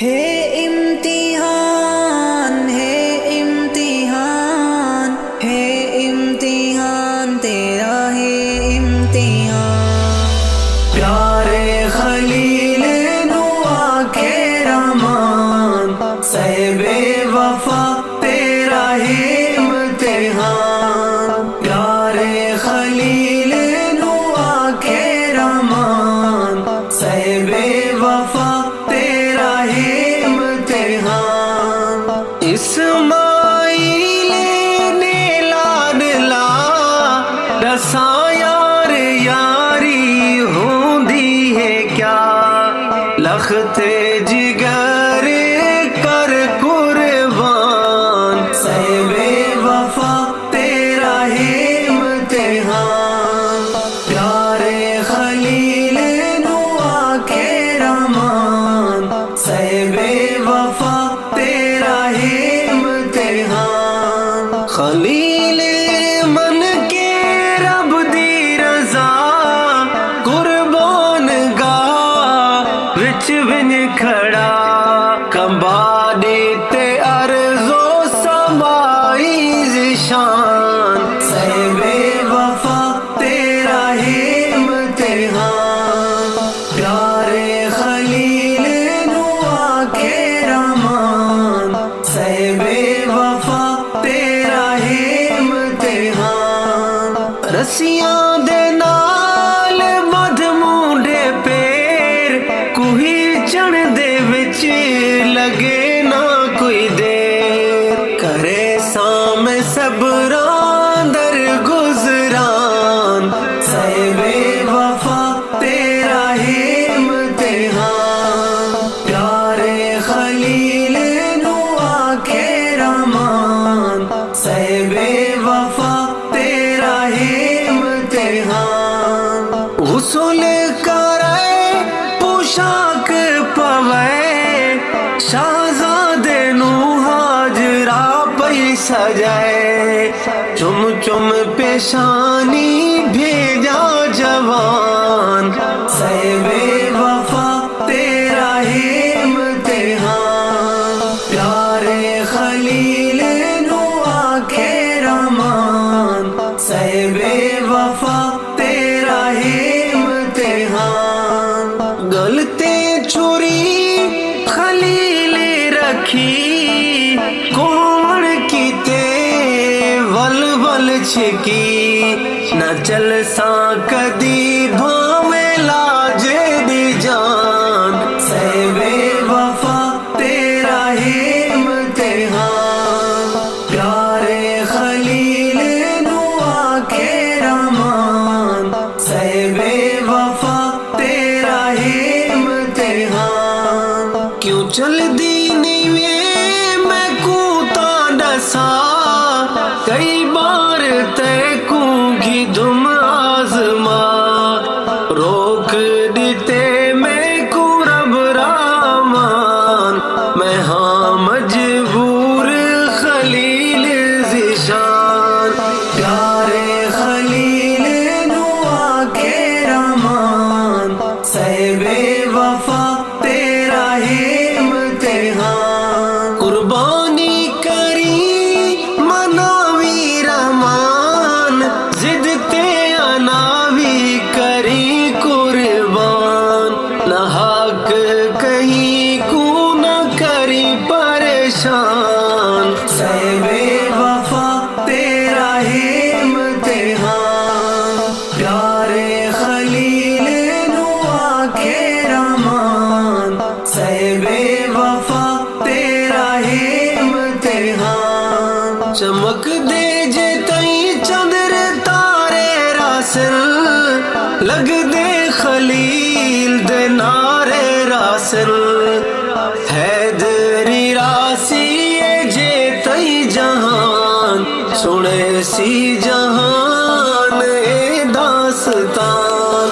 ہے امتحان ہے امتحان تیرا ہے امتحان۔ پیارے خلیل نو آنکھے رحمان، صاحب وفا تیرا ہے امتحان۔ پیارے خلیل نو آنکھے رحمان، صاحب وفا تیرا ہے امتحان۔ اسماعیل نے لاڈلا دساں یار یاری ہوندی ہے کیا، لخت جگر کر قربان، صاحب وفا تیرا ہے امتحان۔ پیارے خلیل نو آنکھے رحمان، صاحب وفا تیرا ہے امتحان۔ خلیل من کے رب دی رضا قربان گاہ وچ ون کھڑا، کمبا دیتے ارض و سمائی ذیشان، صاحب وفا تیرا ہے امتحان۔ پیارے خلیل نو آنکھے رحمان، صاحب وفا تیرا ہے امتحان۔ رسیاں دے نال بدھ مونڈے پیر، کوئی چڑھ دے وچ لگے نہ کوئی دیر، کرے سام صبراں در گزران، صاحب وفا تیرا ہے امتحان۔ پیارے خلیل نو آنکھے رحمان، صاحب وفا تیرا ہے امتحان۔ غسل کرے پوشاک پوے، شہزادے نو ہاجرہ پئی سجائے، چم چم پیشانی بھیجا جوان، صاحب وفا تیرا ہے امتحان۔ پیارے خلیل نو آنکھے رحمان، صاحب وفا تیرا ہے امتحان۔ گلتے چھری خلیل رکھی، کومڑ کیتے ول ول چھکی، نہ چل ساں کدی بھاویں لاجے دی جان، صاحب وفا تیرا ہے امتحان۔ پیارے خلیل نو آنکھے رحمان، صاحب وفا تیرا ہے امتحان۔ کیوں چل دی نیویں میں کوتا ڈسا، کئی بار تے کوگی دم آزما، روک دیتے میں کو رب رحمان، میں ہاں مجبور خلیل ذیشان۔ پیارے خلیل نو آنکھے رحمان، صاحب وفا تیرا ہے امتحان۔ قربانی کری مناوی رحمان، ضد تے اناوی کری قربان، نہ حق کہیں کو نہ کری پریشان، صاحب وفا تیرا ہے امتحان۔ پیارے خلیل نو آنکھے رحمان، صاحب وفا تیرا ہے امتحان۔ چمک دے جے تئیں چندر تارے راسل، لگ دے خلیل دے نارے راسل، حیدری راسی جے تئیں جہان، سنے سی جہان اے داستان۔